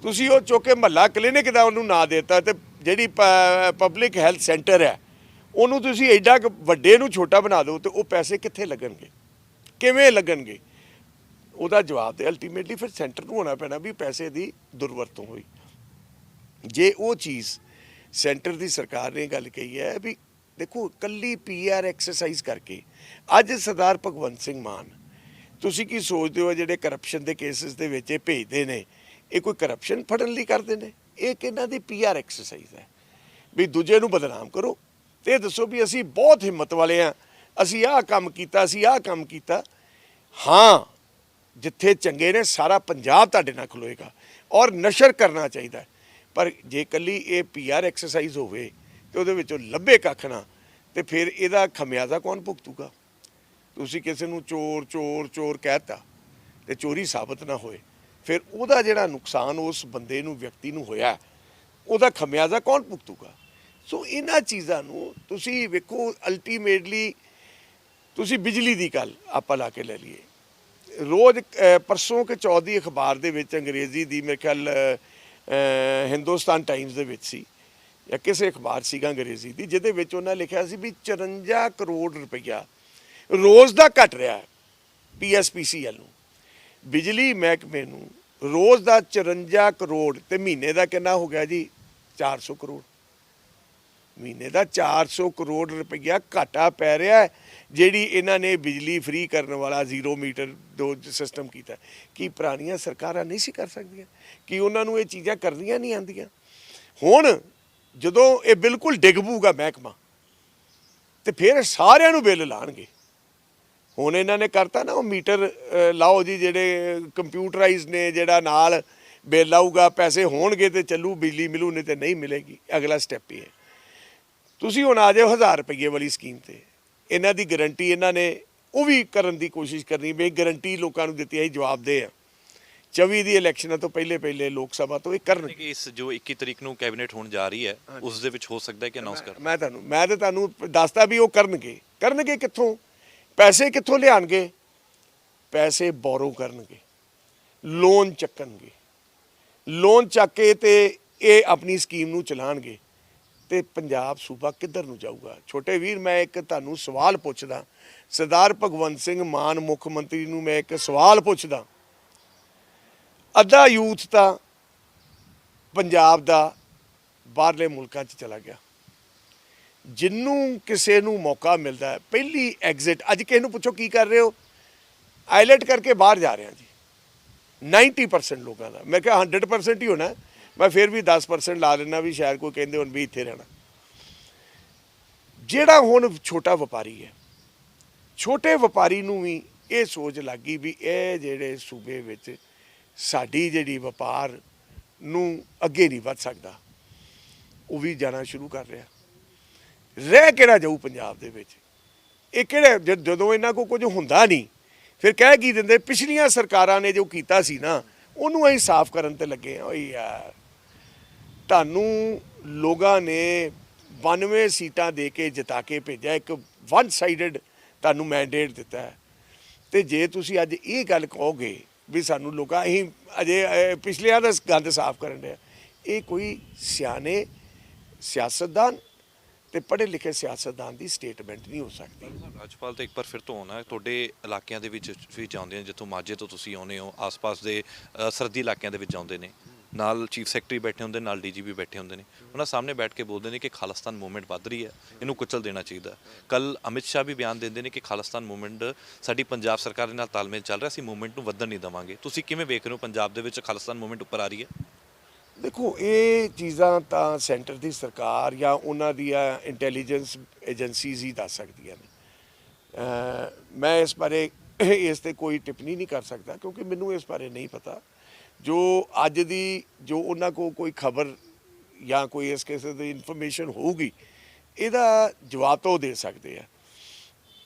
ਤੁਸੀਂ ਉਹ ਚੁੱਕ ਕੇ ਮਹੱਲਾ ਕਲੀਨਿਕ ਦਾ ਉਹਨੂੰ ਨਾਂ ਦੇਤਾ, ਤੇ ਜਿਹੜੀ ਪਬਲਿਕ ਹੈਲਥ ਸੈਂਟਰ ਹੈ ਉਹਨੂੰ ਤੁਸੀਂ ਐਡਾ ਵੱਡੇ ਨੂੰ ਛੋਟਾ ਬਣਾ ਦਿਓ, ਤੇ ਉਹ ਪੈਸੇ ਕਿੱਥੇ ਲੱਗਣਗੇ, ਕਿਵੇਂ ਲੱਗਣਗੇ? ਉਹਦਾ ਜਵਾਬ ਤੇ ਅਲਟੀਮੇਟਲੀ ਫਿਰ ਸੈਂਟਰ ਨੂੰ ਹੋਣਾ ਪੈਣਾ ਵੀ ਪੈਸੇ ਦੀ ਦੁਰਵਰਤੋਂ ਹੋਈ। ਜੇ ਉਹ ਚੀਜ਼ ਸੈਂਟਰ ਦੀ ਸਰਕਾਰ ਨੇ ਗੱਲ ਕਹੀ ਹੈ ਵੀ ਦੇਖੋ ਕੱਲੀ PR ਐਕਸਰਸਾਈਜ਼ ਕਰਕੇ ਅੱਜ ਸਰਦਾਰ ਭਗਵੰਤ ਸਿੰਘ ਮਾਨ, ਤੁਸੀਂ ਕੀ ਸੋਚਦੇ ਹੋ ਜਿਹੜੇ ਕਰਪਸ਼ਨ ਦੇ ਕੇਸਿਸ ਦੇ ਵਿੱਚ ਇਹ ਭੇਜਦੇ ਨੇ, ਇਹ ਕੋਈ ਕਰਪਸ਼ਨ ਫੜਨ ਲਈ ਕਰਦੇ ਨੇ? ਇਹ ਕਿਹਨਾਂ ਦੀ PR ਐਕਸਰਸਾਈਜ਼ ਹੈ ਵੀ ਦੂਜੇ ਨੂੰ ਬਦਨਾਮ ਕਰੋ ਤੇ ਇਹ ਦੱਸੋ ਵੀ ਅਸੀਂ ਬਹੁਤ ਹਿੰਮਤ ਵਾਲੇ ਹਾਂ, ਅਸੀਂ ਆਹ ਕੰਮ ਕੀਤਾ, ਅਸੀਂ ਆਹ ਕੰਮ ਕੀਤਾ। ਹਾਂ, ਜਿੱਥੇ ਚੰਗੇ ਨੇ ਸਾਰਾ ਪੰਜਾਬ ਤੁਹਾਡੇ ਨਾਲ ਖਲੋਏਗਾ ਔਰ ਨਸ਼ਰ ਕਰਨਾ ਚਾਹੀਦਾ, ਪਰ ਜੇ ਕੱਲੀ ਇਹ PR ਐਕਸਰਸਾਈਜ਼ ਹੋਵੇ ਤੇ ਉਹਦੇ ਵਿੱਚੋਂ ਲੱਭੇ ਕੱਖ ਨਾ, ਤੇ ਫਿਰ ਇਹਦਾ ਖਮਿਆਜ਼ਾ ਕੌਣ ਭੁਗਤੂਗਾ? ਤੁਸੀਂ ਕਿਸੇ ਨੂੰ ਚੋਰ ਚੋਰ ਚੋਰ ਕਹਿਤਾ ਤੇ ਚੋਰੀ ਸਾਬਤ ਨਾ ਹੋਏ, ਫਿਰ ਉਹਦਾ ਜਿਹੜਾ ਨੁਕਸਾਨ ਉਸ ਬੰਦੇ ਨੂੰ, ਵਿਅਕਤੀ ਨੂੰ ਹੋਇਆ, ਉਹਦਾ ਖਮਿਆਜ਼ਾ ਕੌਣ ਭੁਗਤੂਗਾ? ਸੋ ਇਹਨਾਂ ਚੀਜ਼ਾਂ ਨੂੰ ਤੁਸੀਂ ਵੇਖੋ। ਅਲਟੀਮੇਟਲੀ ਤੁਸੀਂ ਬਿਜਲੀ ਦੀ ਗੱਲ ਆਪਾਂ ਲਾ ਕੇ ਲੈ ਲਈਏ, ਰੋਜ਼ ਪਰਸੋਂ ਕਿ ਚੌਥੀ ਅਖਬਾਰ ਦੇ ਵਿੱਚ ਅੰਗਰੇਜ਼ੀ ਦੀ, ਮੇਰੇ ਖਿਆਲ ਹਿੰਦੁਸਤਾਨ ਟਾਈਮਸ ਦੇ ਵਿੱਚ ਸੀ ਜਾਂ ਕਿਸੇ ਅਖਬਾਰ ਸੀਗਾ ਅੰਗਰੇਜ਼ੀ ਦੀ, ਜਿਹਦੇ ਵਿੱਚ ਉਹਨਾਂ ਲਿਖਿਆ ਸੀ ਵੀ 54 ਕਰੋੜ ਰੁਪਈਆ ਰੋਜ਼ ਦਾ ਘਟ ਰਿਹਾ PSPCL ਨੂੰ, ਬਿਜਲੀ ਮਹਿਕਮੇ ਨੂੰ ਰੋਜ਼ ਦਾ 54 ਕਰੋੜ, ਤੇ ਮਹੀਨੇ ਦਾ ਕਿੰਨਾ ਹੋ ਗਿਆ ਜੀ? 400 ਕਰੋੜ। ਮਹੀਨੇ ਦਾ 400 ਕਰੋੜ ਰੁਪਈਆ ਘਾਟਾ ਪੈ ਰਿਹਾ ਹੈ, ਜਿਹੜੀ ਇਹਨਾਂ ਨੇ ਬਿਜਲੀ ਫ੍ਰੀ ਕਰਨ ਵਾਲਾ 0 ਮੀਟਰ ਦੋ ਸਿਸਟਮ ਕੀਤਾ। ਕੀ ਪੁਰਾਣੀਆਂ ਸਰਕਾਰਾਂ ਨਹੀਂ ਸੀ ਕਰ ਸਕਦੀਆਂ? ਕੀ ਉਹਨਾਂ ਨੂੰ ਇਹ ਚੀਜ਼ਾਂ ਕਰਨੀਆਂ ਨਹੀਂ ਆਉਂਦੀਆਂ? ਹੁਣ ਜਦੋਂ ਇਹ ਬਿਲਕੁਲ ਡਿੱਗ ਪਊਗਾ ਮਹਿਕਮਾ, ਤੇ ਫਿਰ ਸਾਰਿਆਂ ਨੂੰ ਬਿੱਲ ਲਾਣਗੇ। ਹੁਣ ਇਹਨਾਂ ਨੇ ਕਰਤਾ ਨਾ ਉਹ ਮੀਟਰ ਲਾਓ ਜੀ, ਜਿਹੜੇ ਕੰਪਿਊਟਰਾਈਜ਼ ਨੇ, ਜਿਹੜਾ ਨਾਲ ਬਿੱਲ ਆਊਗਾ, ਪੈਸੇ ਹੋਣਗੇ ਤੇ ਚੱਲੂ ਬਿਜਲੀ ਮਿਲੂ, ਨਹੀਂ ਤੇ ਨਹੀਂ ਮਿਲੇਗੀ। ਅਗਲਾ ਸਟੈਪ ਹੀ ਹੈ। ਤੁਸੀਂ ਹੁਣ ਆ ਜਾਓ 1000 ਰੁਪਏ ਵਾਲੀ ਸਕੀਮ ਤੇ, ਇਹਨਾਂ ਦੀ ਗਰੰਟੀ ਇਹਨਾਂ ਨੇ ਉਹ ਵੀ ਕਰਨ ਦੀ ਕੋਸ਼ਿਸ਼ ਕਰਨੀ ਵੀ ਗਰੰਟੀ ਲੋਕਾਂ ਨੂੰ ਦਿੱਤੀ ਹੈ ਜਵਾਬਦੇਹ ਆ। 24 ਦੀ ਇਲੈਕਸ਼ਨਾਂ ਤੋਂ ਪਹਿਲੇ ਲੋਕ ਸਭਾ ਤੋਂ ਇਹ ਕਰਨ। ਇਸ ਜੋ 21 ਤਰੀਕ ਨੂੰ ਕੈਬਨਿਟ ਹੋਣ ਜਾ ਰਹੀ ਹੈ, ਉਸ ਦੇ ਵਿੱਚ ਹੋ ਸਕਦਾ ਹੈ ਕਿ ਅਨਾਉਂਸ ਕਰ। ਮੈਂ ਤਾਂ ਤੁਹਾਨੂੰ ਦੱਸਦਾ ਵੀ ਉਹ ਕਰਨਗੇ ਕਿੱਥੋਂ? ਪੈਸੇ ਕਿੱਥੋਂ ਲਿਆਣਗੇ? ਪੈਸੇ ਬੋਰੋ ਕਰਨਗੇ, ਲੋਨ ਚੱਕਣਗੇ, ਲੋਨ ਚੱਕ ਕੇ ਤੇ ਇਹ ਆਪਣੀ ਸਕੀਮ ਨੂੰ ਚਲਾਣਗੇ। ਤੇ ਪੰਜਾਬ ਸੂਬਾ ਕਿੱਧਰ ਨੂੰ ਜਾਊਗਾ। ਛੋਟੇ ਵੀਰ, ਮੈਂ ਇੱਕ ਤੁਹਾਨੂੰ ਸਵਾਲ ਪੁੱਛਦਾ, ਸਰਦਾਰ ਭਗਵੰਤ ਸਿੰਘ ਮਾਨ ਮੁੱਖ ਮੰਤਰੀ ਨੂੰ ਮੈਂ ਇੱਕ ਸਵਾਲ ਪੁੱਛਦਾ, ਅੱਧਾ ਯੂਥ ਤਾਂ ਪੰਜਾਬ ਦਾ ਬਾਹਰਲੇ ਮੁਲਕਾਂ 'ਚ ਚਲਾ ਗਿਆ। ਜਿਹਨੂੰ ਕਿਸੇ ਨੂੰ ਮੌਕਾ ਮਿਲਦਾ ਹੈ ਪਹਿਲੀ ਐਗਜ਼ਿਟ, ਅੱਜ ਕਿਸੇ ਨੂੰ ਪੁੱਛੋ ਕੀ ਕਰ ਰਹੇ ਹੋ, ਆਈਲੈਟ ਕਰਕੇ ਬਾਹਰ ਜਾ ਰਹੇ ਹਾਂ ਜੀ। 90% ਲੋਕਾਂ ਦਾ, ਮੈਂ ਕਿਹਾ 100% ਹੀ ਹੋਣਾ, ਮੈਂ ਫਿਰ ਵੀ 10% ਲਾ ਲੈਣਾ ਵੀ ਸ਼ਾਇਦ ਕੋਈ ਕਹਿੰਦੇ ਹੁਣ ਵੀ ਇੱਥੇ ਰਹਿਣਾ। ਜਿਹੜਾ ਹੁਣ ਛੋਟਾ ਵਪਾਰੀ ਹੈ, ਛੋਟੇ ਵਪਾਰੀ ਨੂੰ ਵੀ ਇਹ ਸੋਚ ਲੱਗ ਗਈ ਵੀ ਇਹ ਜਿਹੜੇ ਸੂਬੇ ਵਿੱਚ ਸਾਡੀ ਜਿਹੜੀ ਵਪਾਰ ਨੂੰ ਅੱਗੇ ਨਹੀਂ ਵੱਧ ਸਕਦਾ, ਉਹ ਵੀ ਜਾਣਾ ਸ਼ੁਰੂ ਕਰ ਰਿਹਾ। ਰਹਿ ਕਿਹੜਾ ਜਾਊ ਪੰਜਾਬ ਦੇ ਵਿੱਚ? ਇਹ ਕਿਹੜੇ ਜਦੋਂ ਇਹਨਾਂ ਕੋਲ ਕੁਝ ਹੁੰਦਾ ਨਹੀਂ ਫਿਰ ਕਹਿ ਕੀ ਦਿੰਦੇ, ਪਿਛਲੀਆਂ ਸਰਕਾਰਾਂ ਨੇ ਜੋ ਕੀਤਾ ਸੀ ਨਾ ਉਹਨੂੰ ਅਸੀਂ ਸਾਫ਼ ਕਰਨ ਤੇ ਲੱਗੇ ਆ। ਓਏ ਯਾਰ, ਤੁਹਾਨੂੰ ਲੋਕਾਂ ਨੇ 92 ਸੀਟਾਂ ਦੇ ਕੇ ਜਿਤਾ ਕੇ ਭੇਜਿਆ, ਇੱਕ ਵਨ ਸਾਈਡਡ ਤੁਹਾਨੂੰ ਮੈਂਡੇਟ ਦਿੱਤਾ ਹੈ। ਤੇ ਜੇ ਤੁਸੀਂ ਅੱਜ ਇਹ ਗੱਲ ਕਹੋਗੇ ਵੀ ਸਾਨੂੰ ਲੋਕਾਂ ਅਸੀਂ ਅਜੇ ਪਿਛਲਿਆਂ ਦਾ ਗੰਦ ਸਾਫ਼ ਕਰਨ ਡਿਆ, ਇਹ ਕੋਈ ਸਿਆਣੇ ਸਿਆਸਤਦਾਨ ਤੇ ਪੜ੍ਹੇ ਲਿਖੇ ਸਿਆਸਤਦਾਨ ਦੀ ਸਟੇਟਮੈਂਟ ਨਹੀਂ ਹੋ ਸਕਦੀ। ਰਾਜਪਾਲ ਤੇ ਇੱਕ ਵਾਰ ਫਿਰ ਤੋਂ ਆਉਣਾ, ਤੁਹਾਡੇ ਇਲਾਕਿਆਂ ਦੇ ਵਿੱਚ ਵੀ ਜਾਂਦੇ ਨੇ, ਜਿੱਥੋਂ ਮਾਝੇ ਤੋਂ ਤੁਸੀਂ ਆਉਂਦੇ ਹੋ, ਆਸ-ਪਾਸ ਦੇ ਸਰਦੀ ਇਲਾਕਿਆਂ ਦੇ ਵਿੱਚ ਜਾਂਦੇ ਨੇ, ਨਾਲ ਚੀਫ ਸੈਕਟਰੀ ਬੈਠੇ ਹੁੰਦੇ, ਨਾਲ ਡੀਜੀਪੀ ਬੈਠੇ ਹੁੰਦੇ ਨੇ, ਉਹਨਾਂ ਸਾਹਮਣੇ ਬੈਠ ਕੇ ਬੋਲਦੇ ਨੇ ਕਿ ਖਾਲਿਸਤਾਨ ਮੂਵਮੈਂਟ ਵੱਧ ਰਹੀ ਹੈ, ਇਹਨੂੰ ਕੁਚਲ ਦੇਣਾ ਚਾਹੀਦਾ। ਕੱਲ ਅਮਿਤ ਸ਼ਾਹ ਵੀ ਬਿਆਨ ਦਿੰਦੇ ਨੇ ਕਿ ਖਾਲਿਸਤਾਨ ਮੂਵਮੈਂਟ ਸਾਡੀ ਪੰਜਾਬ ਸਰਕਾਰ ਦੇ ਨਾਲ ਤਾਲਮੇਲ ਚੱਲ ਰਿਹਾ, ਅਸੀਂ ਮੂਵਮੈਂਟ ਨੂੰ ਵਧਣ ਨਹੀਂ ਦੇਵਾਂਗੇ। ਤੁਸੀਂ ਕਿਵੇਂ ਵੇਖ ਰਹੇ ਹੋ ਪੰਜਾਬ ਦੇ ਵਿੱਚ ਖਾਲਿਸਤਾਨ ਮੂਵਮੈਂਟ ਉੱਪਰ ਆ ਰਹੀ ਹੈ? ਦੇਖੋ, ਇਹ ਚੀਜ਼ਾਂ ਤਾਂ ਸੈਂਟਰ ਦੀ ਸਰਕਾਰ ਜਾਂ ਉਹਨਾਂ ਦੀਆਂ ਇੰਟੈਲੀਜੈਂਸ ਏਜੰਸੀਜ਼ ਹੀ ਦੱਸ ਸਕਦੀਆਂ ਨੇ। ਮੈਂ ਇਸ ਬਾਰੇ ਇਸ 'ਤੇ ਕੋਈ ਟਿੱਪਣੀ ਨਹੀਂ ਕਰ ਸਕਦਾ ਕਿਉਂਕਿ ਮੈਨੂੰ ਇਸ ਬਾਰੇ ਨਹੀਂ ਪਤਾ। ਜੋ ਅੱਜ ਦੀ ਜੋ ਉਹਨਾਂ ਕੋਲ ਕੋਈ ਖਬਰ ਜਾਂ ਕੋਈ ਇਸ ਕਿਸਮ ਦੀ ਇਨਫੋਰਮੇਸ਼ਨ ਹੋਊਗੀ, ਇਹਦਾ ਜਵਾਬ ਤਾਂ ਉਹ ਦੇ ਸਕਦੇ ਆ।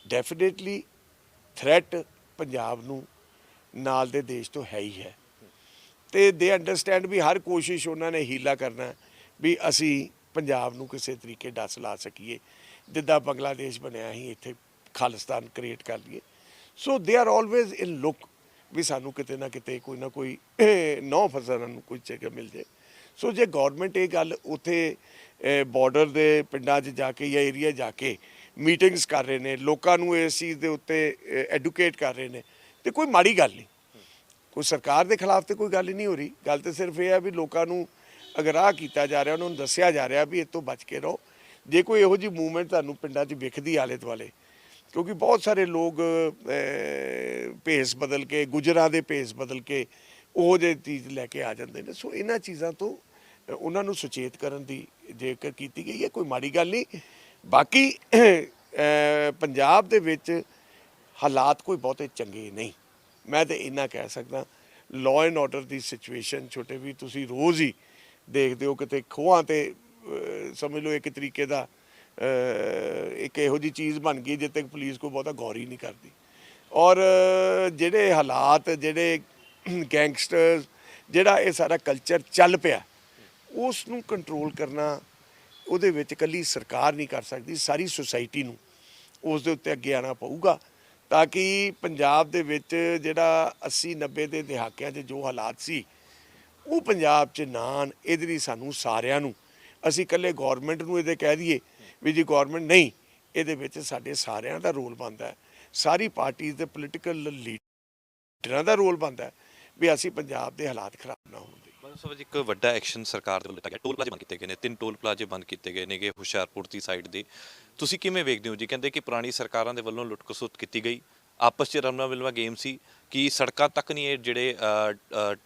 ਡੈਫੀਨੇਟਲੀ ਥ੍ਰੈਟ ਪੰਜਾਬ ਨੂੰ ਨਾਲ ਦੇ ਦੇਸ਼ ਤੋਂ ਹੈ ਹੀ ਹੈ ਤੇ ਦੇ ਅੰਡਰਸਟੈਂਡ ਵੀ ਹਰ ਕੋਸ਼ਿਸ਼ ਉਹਨਾਂ ਨੇ ਹੀਲਾ ਕਰਨਾ ਵੀ ਅਸੀਂ ਪੰਜਾਬ ਨੂੰ ਕਿਸੇ ਤਰੀਕੇ ਡੱਸ ਲਾ ਸਕੀਏ, ਜਿੱਦਾਂ ਬੰਗਲਾਦੇਸ਼ ਬਣਿਆ ਸੀ ਇੱਥੇ ਖਾਲਿਸਤਾਨ ਕ੍ਰੀਏਟ ਕਰ ਲਈਏ। So they are always in look ਵੀ ਸਾਨੂੰ ਕਿਤੇ ਨਾ ਕਿਤੇ ਕੋਈ ਨਾ ਕੋਈ ਨੌ ਫਸਲਾਂ ਨੂੰ ਕੋਈ ਜਗ੍ਹਾ ਮਿਲ ਜਾਏ। ਸੋ ਜੇ ਗੌਰਮੈਂਟ ਇਹ ਗੱਲ ਉੱਥੇ ਬਾਰਡਰ ਦੇ ਪਿੰਡਾਂ 'ਚ ਜਾ ਕੇ ਜਾਂ ਏਰੀਆ ਜਾ ਕੇ ਮੀਟਿੰਗਸ ਕਰ ਰਹੇ ਨੇ, ਲੋਕਾਂ ਨੂੰ ਇਸ ਚੀਜ਼ ਦੇ ਉੱਤੇ ਐਡੂਕੇਟ ਕਰ ਰਹੇ ਨੇ, ਤੇ ਕੋਈ ਮਾੜੀ ਗੱਲ ਨਹੀਂ। ਕੋਈ ਸਰਕਾਰ ਦੇ ਖਿਲਾਫ ਤੇ ਕੋਈ ਗੱਲ ਹੀ ਨਹੀਂ ਹੋ ਰਹੀ। ਗੱਲ ਤਾਂ ਸਿਰਫ ਇਹ ਹੈ ਵੀ ਲੋਕਾਂ ਨੂੰ ਅਗਰਾਹ ਕੀਤਾ ਜਾ ਰਿਹਾ, ਉਹਨਾਂ ਨੂੰ ਦੱਸਿਆ ਜਾ ਰਿਹਾ ਵੀ ਇਹ ਤੋਂ ਬਚ ਕੇ ਰਹੋ। ਜੇ ਕੋਈ ਇਹੋ ਜਿਹੀ ਮੂਵਮੈਂਟ ਤੁਹਾਨੂੰ ਪਿੰਡਾਂ 'ਚ ਵਿਖਦੀ ਆਲੇ ਦੁਆਲੇ, ਕਿਉਂਕਿ ਬਹੁਤ ਸਾਰੇ ਲੋਕ ਭੇਸ ਬਦਲ ਕੇ, ਗੁਜਰਾਂ ਦੇ ਭੇਸ ਬਦਲ ਕੇ ਉਹ ਜਿਹੀ ਚੀਜ਼ ਲੈ ਕੇ ਆ ਜਾਂਦੇ ਨੇ। ਸੋ ਇਹਨਾਂ ਚੀਜ਼ਾਂ ਤੋਂ ਉਹਨਾਂ ਨੂੰ ਸੁਚੇਤ ਕਰਨ ਦੀ ਜੇਕਰ ਕੀਤੀ ਗਈ ਹੈ, ਕੋਈ ਮਾੜੀ ਗੱਲ ਨਹੀਂ। ਬਾਕੀ ਪੰਜਾਬ ਦੇ ਵਿੱਚ ਹਾਲਾਤ ਕੋਈ ਬਹੁਤੇ ਚੰਗੇ ਨਹੀਂ, ਮੈਂ ਤਾਂ ਇੰਨਾ ਕਹਿ ਸਕਦਾ। Law and order the situation ਛੋਟੇ ਵੀ ਤੁਸੀਂ ਰੋਜ਼ ਹੀ ਦੇਖਦੇ ਹੋ, ਕਿਤੇ ਖੋਹਾਂ 'ਤੇ ਸਮਝ ਲਓ ਇੱਕ ਤਰੀਕੇ ਦਾ ਇੱਕ ਇਹੋ ਜਿਹੀ ਚੀਜ਼ ਬਣ ਗਈ ਜਿੱਥੇ ਪੁਲਿਸ ਕੋਈ ਬਹੁਤਾ ਗੌਰ ਹੀ ਨਹੀਂ ਕਰਦੀ। ਔਰ ਜਿਹੜੇ ਹਾਲਾਤ, ਜਿਹੜੇ ਗੈਂਗਸਟਰਸ, ਜਿਹੜਾ ਇਹ ਸਾਰਾ ਕਲਚਰ ਚੱਲ ਪਿਆ, ਉਸ ਨੂੰ ਕੰਟਰੋਲ ਕਰਨਾ ਉਹਦੇ ਵਿੱਚ ਇਕੱਲੀ ਸਰਕਾਰ ਨਹੀਂ ਕਰ ਸਕਦੀ, ਸਾਰੀ ਸੁਸਾਇਟੀ ਨੂੰ ਉਸ ਦੇ ਉੱਤੇ ਅੱਗੇ ਆਉਣਾ ਪਊਗਾ ਤਾਂ ਕਿ ਪੰਜਾਬ ਦੇ ਵਿੱਚ ਜਿਹੜਾ 80-90 ਦੇ ਦਹਾਕਿਆਂ 'ਚ ਜੋ ਹਾਲਾਤ ਸੀ ਉਹ ਪੰਜਾਬ 'ਚ ਨਾ ਆਉਣ। ਇਹਦੇ ਲਈ ਸਾਨੂੰ ਸਾਰਿਆਂ ਨੂੰ, ਅਸੀਂ ਇਕੱਲੇ ਗੌਰਮੈਂਟ ਨੂੰ ਇਹਦੇ ਕਹਿ ਦਈਏ ਵੀ ਜੀ ਗੌਰਮੈਂਟ ਨਹੀਂ, ਇਹਦੇ ਵਿੱਚ ਸਾਡੇ ਸਾਰਿਆਂ ਦਾ ਰੋਲ ਬਣਦਾ ਹੈ, ਸਾਰੀ ਪਾਰਟੀ ਦੇ ਪੋਲੀਟੀਕਲ ਲੀਡਰਾਂ ਦਾ ਰੋਲ ਬਣਦਾ ਹੈ ਵੀ ਅਸੀਂ ਪੰਜਾਬ ਦੇ ਹਾਲਾਤ ਖਰਾਬ ਨਾ ਹੋਣ ਦੇ। ਸਭ ਇੱਕ ਵੱਡਾ ਐਕਸ਼ਨ ਸਰਕਾਰ ਦੇ ਵੱਲੋਂ ਲਿੱਤਾ ਗਿਆ, ਟੋਲ ਪਲਾਜ਼ੇ ਬੰਦ ਕੀਤੇ ਗਏ ਨੇ, 3 ਟੋਲ ਪਲਾਜ਼ੇ ਬੰਦ ਕੀਤੇ ਗਏ ਨੇਗੇ ਹੁਸ਼ਿਆਰਪੁਰ ਦੀ ਸਾਈਡ ਦੇ। ਤੁਸੀਂ ਕਿਵੇਂ ਵੇਖਦੇ ਹੋ ਜੀ? ਕਹਿੰਦੇ ਕਿ ਪੁਰਾਣੀ ਸਰਕਾਰਾਂ ਦੇ ਵੱਲੋਂ ਲੁੱਟ ਖਸੁੱਟ ਕੀਤੀ ਗਈ, ਆਪਸ 'ਚ ਰਮਨਾ ਮਿਲਵਾ ਗੇਮ ਸੀ ਕਿ ਸੜਕਾਂ ਤੱਕ ਨਹੀਂ, ਇਹ ਜਿਹੜੇ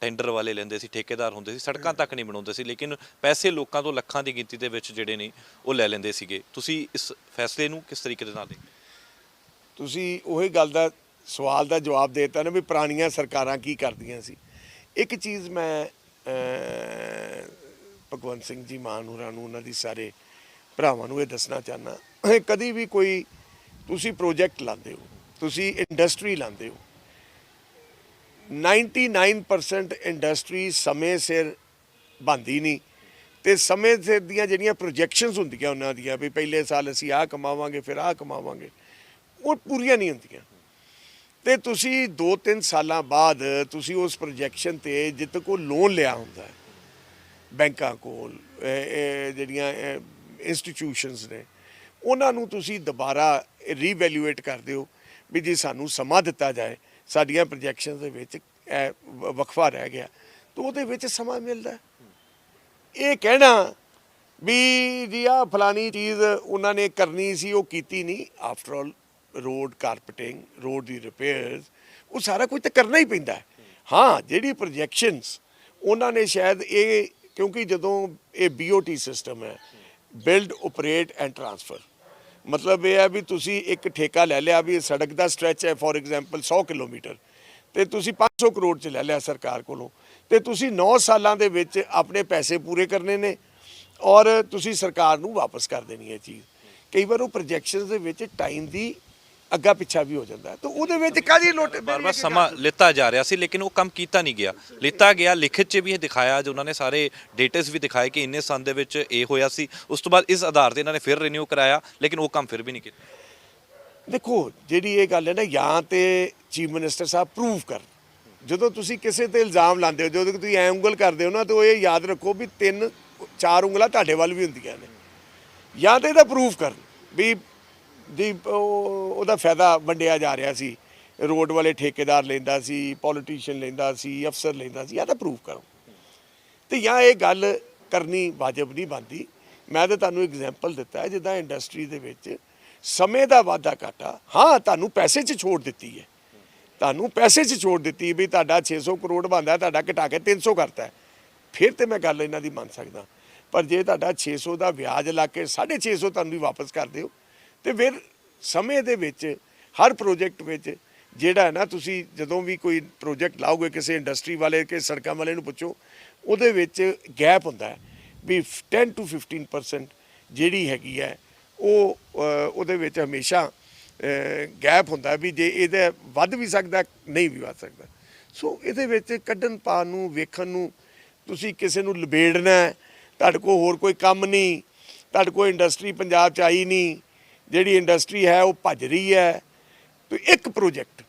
ਟੈਂਡਰ ਵਾਲੇ ਲੈਂਦੇ ਸੀ, ਠੇਕੇਦਾਰ ਹੁੰਦੇ ਸੀ, ਸੜਕਾਂ ਤੱਕ ਨਹੀਂ ਬਣਾਉਂਦੇ ਸੀ, ਲੇਕਿਨ ਪੈਸੇ ਲੋਕਾਂ ਤੋਂ ਲੱਖਾਂ ਦੀ ਗਿਣਤੀ ਦੇ ਵਿੱਚ ਜਿਹੜੇ ਨੇ ਉਹ ਲੈ ਲੈਂਦੇ ਸੀਗੇ। ਤੁਸੀਂ ਇਸ ਫੈਸਲੇ ਨੂੰ ਕਿਸ ਤਰੀਕੇ ਦੇ ਨਾਲ ਦੇਖਦੇ? ਤੁਸੀਂ ਉਹੀ ਗੱਲ ਦਾ ਸਵਾਲ ਦਾ ਜਵਾਬ ਦੇ ਦਿੱਤਾ ਨਾ ਵੀ ਪੁਰਾਣੀਆਂ ਸਰਕਾਰਾਂ ਕੀ ਕਰਦੀਆਂ ਸੀ। ਇੱਕ ਚੀਜ਼ ਮੈਂ ਭਗਵੰਤ ਸਿੰਘ ਜੀ ਮਾਨ ਹੋਰਾਂ ਨੂੰ, ਉਹਨਾਂ ਦੀ ਸਾਰੇ ਭਰਾਵਾਂ ਨੂੰ ਇਹ ਦੱਸਣਾ ਚਾਹੁੰਦਾ, ਕਦੀ ਵੀ ਕੋਈ ਤੁਸੀਂ ਪ੍ਰੋਜੈਕਟ ਲਾਉਂਦੇ ਹੋ, ਤੁਸੀਂ ਇੰਡਸਟਰੀ ਲਾਉਂਦੇ ਹੋ, 99% ਇੰਡਸਟਰੀ ਸਮੇਂ ਸਿਰ ਬਣਦੀ ਨਹੀਂ ਤੇ ਸਮੇਂ ਸਿਰ ਦੀਆਂ ਜਿਹੜੀਆਂ ਪ੍ਰੋਜੈਕਸ਼ਨਸ ਹੁੰਦੀਆਂ ਉਹਨਾਂ ਦੀਆਂ ਵੀ ਪਹਿਲੇ ਸਾਲ ਅਸੀਂ ਆਹ ਕਮਾਵਾਂਗੇ, ਫਿਰ ਆਹ ਕਮਾਵਾਂਗੇ, ਉਹ ਪੂਰੀਆਂ ਨਹੀਂ ਹੁੰਦੀਆਂ। ਤੇ ਤੁਸੀਂ 2-3 ਸਾਲਾਂ ਬਾਅਦ ਤੁਸੀਂ ਉਸ ਪ੍ਰੋਜੈਕਸ਼ਨ ਤੇ ਜਿੱਤੇ ਕੋਲ ਲੋਨ ਲਿਆ ਹੁੰਦਾ ਹੈ ਬੈਂਕਾਂ ਕੋਲ, ਜਿਹੜੀਆਂ ਇੰਸਟੀਟਿਊਸ਼ਨਸ ਨੇ ਉਹਨਾਂ ਨੂੰ ਤੁਸੀਂ ਦੁਬਾਰਾ ਰੀਵੈਲਿਊਏਟ ਕਰਦੇ ਹੋ ਵੀ ਜੇ ਸਾਨੂੰ ਸਮਾਂ ਦਿੱਤਾ ਜਾਏ, ਸਾਡੀਆਂ ਪ੍ਰੋਜੈਕਸ਼ਨਸ ਦੇ ਵਿੱਚ ਇਹ ਵਕਫਾ ਰਹਿ ਗਿਆ ਤਾਂ ਉਹਦੇ ਵਿੱਚ ਸਮਾਂ ਮਿਲਦਾ। ਇਹ ਕਹਿਣਾ ਵੀ ਜੀ ਆਹ ਫਲਾਨੀ ਚੀਜ਼ ਉਹਨਾਂ ਨੇ ਕਰਨੀ ਸੀ ਉਹ ਕੀਤੀ ਨਹੀਂ, ਆਫਟਰ ਆਲ ਰੋਡ ਕਾਰਪੇਟਿੰਗ, ਰੋਡ ਦੀ ਰਿਪੇਅਰਸ, ਉਹ ਸਾਰਾ ਕੁਝ ਤਾਂ ਕਰਨਾ ਹੀ ਪੈਂਦਾ। ਹਾਂ, ਜਿਹੜੀ ਪ੍ਰੋਜੈਕਸ਼ਨਸ ਉਹਨਾਂ ਨੇ ਸ਼ਾਇਦ ਇਹ, ਕਿਉਂਕਿ ਜਦੋਂ ਇਹ BOT ਸਿਸਟਮ ਹੈ, ਬਿਲਡ ਓਪਰੇਟ ਐਂਡ ਟਰਾਂਸਫਰ, ਮਤਲਬ ਇਹ ਹੈ ਵੀ ਤੁਸੀਂ ਇੱਕ ਠੇਕਾ ਲੈ ਲਿਆ ਵੀ ਸੜਕ ਦਾ ਸਟ੍ਰੈਚ ਹੈ ਫੋਰ ਐਗਜ਼ਾਮਪਲ 100 ਕਿਲੋਮੀਟਰ, ਤੇ ਤੁਸੀਂ 500 ਕਰੋੜ 'ਚ ਲੈ ਲਿਆ ਸਰਕਾਰ ਕੋਲੋਂ, ਤੇ ਤੁਸੀਂ 9 ਸਾਲਾਂ ਦੇ ਵਿੱਚ ਆਪਣੇ ਪੈਸੇ ਪੂਰੇ ਕਰਨੇ ਨੇ ਔਰ ਤੁਸੀਂ ਸਰਕਾਰ ਨੂੰ ਵਾਪਸ ਕਰ ਦੇਣੀ ਹੈ ਚੀਜ਼। ਕਈ ਵਾਰ ਉਹ ਪ੍ਰੋਜੈਕਸ਼ਨਸ ਦੇ ਵਿੱਚ ਟਾਈਮ ਦੀ ਅੱਗਾ ਪਿੱਛਾ ਵੀ ਹੋ ਜਾਂਦਾ, ਤਾਂ ਉਹਦੇ ਵਿੱਚ ਕਾਹਦੀ ਲੋਟ ਬਾਰ-ਬਾਰ ਸਮਾਂ ਲਿੱਤਾ ਜਾ ਰਿਹਾ ਸੀ ਲੇਕਿਨ ਉਹ ਕੰਮ ਕੀਤਾ ਨਹੀਂ ਗਿਆ। ਲਿੱਤਾ ਗਿਆ, ਲਿਖਤ 'ਚ ਵੀ ਇਹ ਦਿਖਾਇਆ, ਜੋ ਉਹਨਾਂ ਨੇ ਸਾਰੇ ਡੇਟਸ ਵੀ ਦਿਖਾਏ ਕਿ ਇੰਨੇ ਸਾਲ ਦੇ ਵਿੱਚ ਇਹ ਹੋਇਆ ਸੀ, ਉਸ ਤੋਂ ਬਾਅਦ ਇਸ ਆਧਾਰ ਤੇ ਇਹਨਾਂ ਨੇ ਫਿਰ ਰੀਨਿਊ ਕਰਾਇਆ ਲੇਕਿਨ ਉਹ ਕੰਮ ਫਿਰ ਵੀ ਨਹੀਂ ਕੀਤਾ। ਦੇਖੋ ਜਿਹੜੀ ਇਹ ਗੱਲ ਹੈ ਨਾ, ਜਾਂ ਤੇ ਚੀਫ ਮਿਨਿਸਟਰ ਸਾਹਿਬ ਪ੍ਰੂਵ ਕਰ, ਜਦੋਂ ਤੁਸੀਂ ਕਿਸੇ ਤੇ ਇਲਜ਼ਾਮ ਲਾਉਂਦੇ ਹੋ, ਜਦੋਂ ਤੁਸੀਂ ਐ ਉਂਗਲ ਕਰਦੇ ਹੋ ਨਾ, ਤਾਂ ਉਹ ਇਹ ਯਾਦ ਰੱਖੋ ਵੀ 3-4 ਉਂਗਲਾਂ ਤੁਹਾਡੇ ਵੱਲ ਵੀ ਹੁੰਦੀਆਂ ਨੇ, ਜਾਂ ਤਾਂ ਇਹਦਾ ਪ੍ਰੂਫ ਕਰਨ ਵੀ ਦੀ ਉਹਦਾ ਫਾਇਦਾ ਵੰਡਿਆ ਜਾ ਰਿਹਾ ਸੀ, ਰੋਡ ਵਾਲੇ ਠੇਕੇਦਾਰ ਲੈਂਦਾ ਸੀ, ਪੋਲੀਟੀਸ਼ੀਅਨ ਲੈਂਦਾ ਸੀ, ਅਫਸਰ ਲੈਂਦਾ ਸੀ, ਜਾਂ ਤਾਂ ਪ੍ਰੂਫ ਕਰੋ, ਤੇ ਜਾਂ ਇਹ ਗੱਲ ਕਰਨੀ ਵਾਜਬ ਨਹੀਂ ਬਣਦੀ। ਮੈਂ ਤਾਂ ਤੁਹਾਨੂੰ ਐਗਜ਼ਾਮਪਲ ਦਿੱਤਾ ਜਿੱਦਾਂ ਇੰਡਸਟਰੀ ਦੇ ਵਿੱਚ ਸਮੇਂ ਦਾ ਵਾਧਾ ਘਾਟਾ, ਹਾਂ ਤੁਹਾਨੂੰ ਪੈਸੇ 'ਚ ਛੋੜ ਦਿੱਤੀ ਹੈ, ਤੁਹਾਨੂੰ ਪੈਸੇ 'ਚ ਛੋੜ ਦਿੱਤੀ ਵੀ ਤੁਹਾਡਾ 600 ਕਰੋੜ ਬਣਦਾ, ਤੁਹਾਡਾ ਘਟਾ ਕੇ 300 ਕਰਤਾ, ਫਿਰ ਤੇ ਮੈਂ ਗੱਲ ਇਹਨਾਂ ਦੀ ਮੰਨ ਸਕਦਾ। ਪਰ ਜੇ ਤੁਹਾਡਾ 600 ਦਾ ਵਿਆਜ ਲਾ ਕੇ 650 ਤੁਹਾਨੂੰ ਵੀ ਵਾਪਸ ਕਰ ਦਿਓ, ਤੇ ਫਿਰ ਸਮੇਂ ਦੇ ਵਿੱਚ ਹਰ ਪ੍ਰੋਜੈਕਟ ਵਿੱਚ ਜਿਹੜਾ ਹੈ ਨਾ, ਤੁਸੀਂ ਜਦੋਂ ਵੀ ਕੋਈ ਪ੍ਰੋਜੈਕਟ ਲਾਓਗੇ ਕਿਸੇ ਇੰਡਸਟਰੀ ਵਾਲੇ ਕਿ ਸੜਕਾਂ ਵਾਲੇ ਨੂੰ ਪੁੱਛੋ, ਉਹਦੇ ਵਿੱਚ ਗੈਪ ਹੁੰਦਾ ਹੈ ਵੀ 10 to 15% ਜਿਹੜੀ ਹੈਗੀ ਹੈ ਉਹ ਉਹਦੇ ਵਿੱਚ ਹਮੇਸ਼ਾ ਗੈਪ ਹੁੰਦਾ ਵੀ ਜੇ ਇਹਦਾ ਵੱਧ ਵੀ ਸਕਦਾ, ਨਹੀਂ ਵੀ ਵੱਧ ਸਕਦਾ। ਸੋ ਇਹਦੇ ਵਿੱਚ ਕੱਢਣ ਪਾਉਣ ਨੂੰ, ਵੇਖਣ ਨੂੰ, ਤੁਸੀਂ ਕਿਸੇ ਨੂੰ ਲਬੇੜਨਾ, ਤੁਹਾਡੇ ਕੋਲ ਹੋਰ ਕੋਈ ਕੰਮ ਨਹੀਂ, ਤੁਹਾਡੇ ਕੋਲ ਇੰਡਸਟਰੀ ਪੰਜਾਬ 'ਚ ਆਈ ਨਹੀਂ, ਜਿਹੜੀ ਇੰਡਸਟਰੀ ਹੈ ਉਹ ਭੱਜ ਰਹੀ ਹੈ, ਤੇ ਇੱਕ ਪ੍ਰੋਜੈਕਟ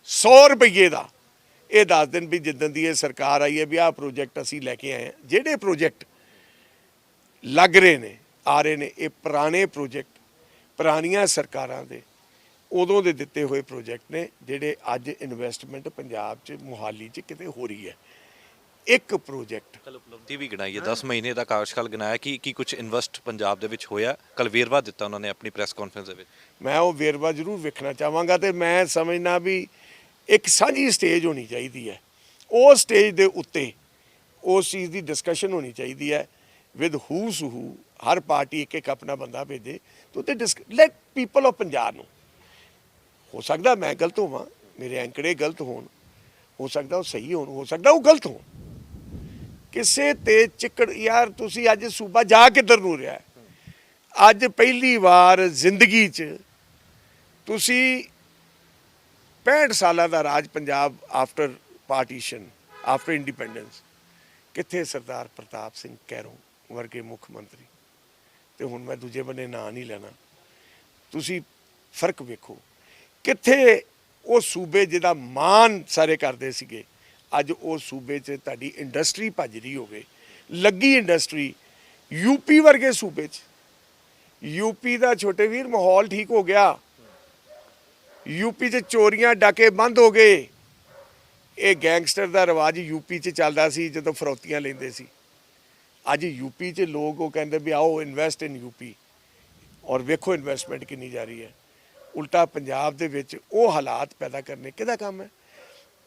100 ਰੁਪਏ ਦਾ ਇਹ ਦੱਸ ਦਿਨ ਵੀ ਜਿੱਦਣ ਦੀ ਇਹ ਸਰਕਾਰ ਆਈ ਹੈ ਵੀ ਆਹ ਪ੍ਰੋਜੈਕਟ ਅਸੀਂ ਲੈ ਕੇ ਆਏ ਹਾਂ। ਜਿਹੜੇ ਪ੍ਰੋਜੈਕਟ ਲੱਗ ਰਹੇ ਨੇ, ਆ ਰਹੇ ਨੇ, ਇਹ ਪੁਰਾਣੇ ਪ੍ਰੋਜੈਕਟ, ਪੁਰਾਣੀਆਂ ਸਰਕਾਰਾਂ ਦੇ ਉਦੋਂ ਦੇ ਦਿੱਤੇ ਹੋਏ ਪ੍ਰੋਜੈਕਟ ਨੇ, ਜਿਹੜੇ ਅੱਜ ਇਨਵੈਸਟਮੈਂਟ ਪੰਜਾਬ 'ਚ ਮੋਹਾਲੀ 'ਚ ਕਿਤੇ ਹੋ ਰਹੀ ਹੈ। ਇੱਕ ਪ੍ਰੋਜੈਕਟ ਕੱਲ ਉਪਲਬਧੀ ਵੀ ਗਿਣਾਈ ਹੈ, 10 ਮਹੀਨੇ ਦਾ ਕਾਰਜਕਾਲ ਗਿਣਾਇਆ ਕਿ ਕੁਝ ਇਨਵੈਸਟ ਪੰਜਾਬ ਦੇ ਵਿੱਚ ਹੋਇਆ। ਕੱਲ ਵੇਰਵਾ ਦਿੱਤਾ ਉਹਨਾਂ ਨੇ ਆਪਣੀ ਪ੍ਰੈਸ ਕਾਨਫਰੰਸ ਦੇ ਵਿੱਚ। ਮੈਂ ਉਹ ਵੇਰਵਾ ਜ਼ਰੂਰ ਵੇਖਣਾ ਚਾਹਾਂਗਾ, ਤੇ ਮੈਂ ਸਮਝਦਾ ਵੀ ਇੱਕ ਸਾਂਝੀ ਸਟੇਜ ਹੋਣੀ ਚਾਹੀਦੀ ਹੈ, ਉਸ ਸਟੇਜ ਦੇ ਉੱਤੇ ਉਸ ਚੀਜ਼ ਦੀ ਡਿਸਕਸ਼ਨ ਹੋਣੀ ਚਾਹੀਦੀ ਹੈ ਵਿਦ ਹੂ ਸੂ, ਹਰ ਪਾਰਟੀ ਇੱਕ ਇੱਕ ਆਪਣਾ ਬੰਦਾ ਭੇਜੇ, ਤੇ ਉੱਤੇ ਲੈਟ ਪੀਪਲ ਆਫ ਪੰਜਾਬ ਨੂੰ, ਹੋ ਸਕਦਾ ਮੈਂ ਗਲਤ ਹੋਵਾਂ, ਮੇਰੇ ਐਂਕੜੇ ਗਲਤ ਹੋਣ, ਹੋ ਸਕਦਾ ਉਹ ਸਹੀ ਹੋਣ, ਹੋ ਸਕਦਾ ਉਹ ਗਲਤ ਹੋਣ, ਕਿਸੇ ਤੇ ਚਿੱਕੜ ਯਾਰ ਤੁਸੀਂ ਅੱਜ ਸੂਬਾ ਜਾ ਕਿੱਧਰ ਨੂੰ ਰਿਹਾ, ਅੱਜ ਪਹਿਲੀ ਵਾਰ ਜ਼ਿੰਦਗੀ 'ਚ ਤੁਸੀਂ 65 ਸਾਲਾਂ ਦਾ ਰਾਜ Punjab after partition, after independence, ਕਿੱਥੇ ਸਰਦਾਰ ਪ੍ਰਤਾਪ ਸਿੰਘ ਕੈਰੋਂ ਵਰਗੇ ਮੁੱਖ ਮੰਤਰੀ, ਤੇ ਹੁਣ ਮੈਂ ਦੂਜੇ ਬੰਨੇ ਨਾਂ ਨਹੀਂ ਲੈਣਾ, ਤੁਸੀਂ ਫਰਕ ਵੇਖੋ, ਕਿੱਥੇ ਉਹ ਸੂਬੇ ਜਿਹਦਾ ਮਾਣ ਸਾਰੇ ਕਰਦੇ ਸੀਗੇ, ਅੱਜ ਉਹ ਸੂਬੇ 'ਚ ਤੁਹਾਡੀ ਇੰਡਸਟਰੀ ਭੱਜ ਰਹੀ ਹੋਵੇ, ਲੱਗੀ ਇੰਡਸਟਰੀ, ਯੂਪੀ ਵਰਗੇ ਸੂਬੇ 'ਚ, ਯੂਪੀ ਦਾ ਛੋਟੇ ਵੀਰ ਮਾਹੌਲ ਠੀਕ ਹੋ ਗਿਆ, ਯੂਪੀ 'ਚ ਚੋਰੀਆਂ ਡਾਕੇ ਬੰਦ ਹੋ ਗਏ। ਇਹ ਗੈਂਗਸਟਰ ਦਾ ਰਿਵਾਜ ਯੂਪੀ 'ਚ ਚੱਲਦਾ ਸੀ ਜਦੋਂ ਫਰੌਤੀਆਂ ਲੈਂਦੇ ਸੀ, ਅੱਜ ਯੂਪੀ 'ਚ ਲੋਕ ਉਹ ਕਹਿੰਦੇ ਵੀ ਆਓ ਇਨਵੈਸਟ ਇਨ ਯੂਪੀ, ਔਰ ਵੇਖੋ ਇਨਵੈਸਟਮੈਂਟ ਕਿੰਨੀ ਜਾ ਰਹੀ ਹੈ। ਉਲਟਾ ਪੰਜਾਬ ਦੇ ਵਿੱਚ ਉਹ ਹਾਲਾਤ ਪੈਦਾ ਕਰਨੇ ਕਿਹਦਾ ਕੰਮ ਹੈ?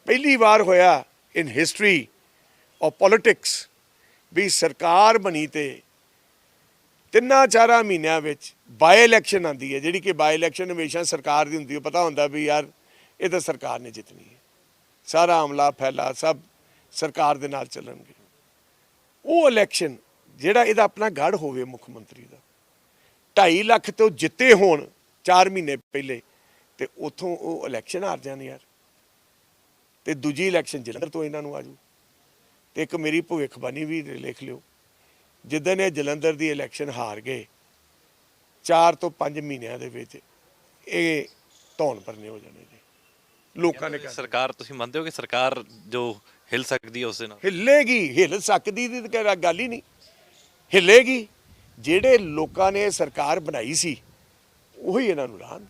ਪਹਿਲੀ ਵਾਰ ਹੋਇਆ ਇਨ ਹਿਸਟਰੀ ਆਫ ਪੋਲਿਟਿਕਸ ਵੀ ਸਰਕਾਰ ਬਣੀ ਤੇ 3-4 ਮਹੀਨਿਆਂ ਵਿੱਚ ਬਾਈ ਇਲੈਕਸ਼ਨ ਆਉਂਦੀ ਹੈ, ਜਿਹੜੀ ਕਿ ਬਾਈ ਇਲੈਕਸ਼ਨ ਹਮੇਸ਼ਾ ਸਰਕਾਰ ਦੀ ਹੁੰਦੀ ਹੈ, ਪਤਾ ਹੁੰਦਾ ਵੀ ਯਾਰ ਇਹ ਤਾਂ ਸਰਕਾਰ ਨੇ ਜਿੱਤਣੀ ਹੈ, ਸਾਰਾ ਹਮਲਾ ਫੈਲਾ ਸਭ ਸਰਕਾਰ ਦੇ ਨਾਲ ਚੱਲਣਗੇ। ਉਹ ਇਲੈਕਸ਼ਨ ਜਿਹੜਾ ਇਹਦਾ ਆਪਣਾ ਗੜ ਹੋਵੇ ਮੁੱਖ ਮੰਤਰੀ ਦਾ, 2.5 ਲੱਖ ਤੋਂ ਜਿੱਤੇ ਹੋਣ 4 ਮਹੀਨੇ ਪਹਿਲੇ, ਤੇ ਉੱਥੋਂ ਉਹ ਇਲੈਕਸ਼ਨ ਹਾਰ ਜਾਣ ਯਾਰ, ਤੇ ਦੂਜੀ ਇਲੈਕਸ਼ਨ ਜਲੰਧਰ ਤੋਂ ਇਹਨਾਂ ਨੂੰ ਆਜੂ। ਤੇ ਇੱਕ ਮੇਰੀ ਭਵਿੱਖਬਾਣੀ ਵੀ ਲਿਖ ਲਿਓ, ਜਿੱਦਣ ਇਹ ਜਲੰਧਰ ਦੀ ਇਲੈਕਸ਼ਨ ਹਾਰ ਗਏ, 4 ਤੋਂ 5 ਮਹੀਨਿਆਂ ਦੇ ਵਿੱਚ ਇਹ ਧੌਣ ਭਰਨੇ ਹੋ ਜਾਣੇ ਨੇ ਲੋਕਾਂ ਨੇ। ਸਰਕਾਰ, ਤੁਸੀਂ ਮੰਨਦੇ ਹੋ ਕਿ ਸਰਕਾਰ ਜੋ ਹਿੱਲ ਸਕਦੀ ਹੈ ਉਸ ਦੇ ਨਾਲ? ਹਿੱਲੇਗੀ, ਹਿੱਲ ਸਕਦੀ ਦੀ ਤਾਂ ਗੱਲ ਹੀ ਨਹੀਂ, ਹਿੱਲੇਗੀ। ਜਿਹੜੇ ਲੋਕਾਂ ਨੇ ਇਹ ਸਰਕਾਰ ਬਣਾਈ ਸੀ ਉਹੀ ਇਹਨਾਂ ਨੂੰ ਲਾਹਣ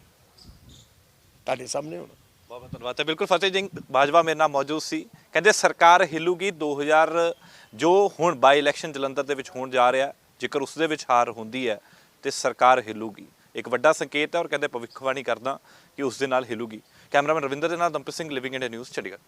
ਤੁਹਾਡੇ ਸਾਹਮਣੇ ਹੁਣ। ਬਹੁਤ ਬਹੁਤ ਧੰਨਵਾਦ। ਤੇ ਬਿਲਕੁਲ ਫਤਿਹ ਸਿੰਘ ਬਾਜਵਾ ਮੇਰੇ ਨਾਲ ਮੌਜੂਦ ਸੀ। ਕਹਿੰਦੇ ਸਰਕਾਰ ਹਿੱਲੂਗੀ 2000 ਜੋ ਹੁਣ ਬਾਈ ਇਲੈਕਸ਼ਨ ਜਲੰਧਰ ਦੇ ਵਿੱਚ ਹੋਣ ਜਾ ਰਿਹਾ, ਜੇਕਰ ਉਸ ਦੇ ਵਿੱਚ ਹਾਰ ਹੁੰਦੀ ਹੈ ਤੇ ਸਰਕਾਰ ਹਿੱਲੂਗੀ। ਇੱਕ ਵੱਡਾ ਸੰਕੇਤ ਹੈ ਔਰ ਕਹਿੰਦੇ ਭਵਿੱਖਬਾਣੀ ਕਰਦਾ ਕਿ ਉਸ ਦੇ ਨਾਲ ਹਿੱਲੂਗੀ। ਕੈਮਰਾਮੈਨ ਰਵਿੰਦਰ ਦੇ ਨਾਲ Dampreet Singh, living India news, Chandigarh.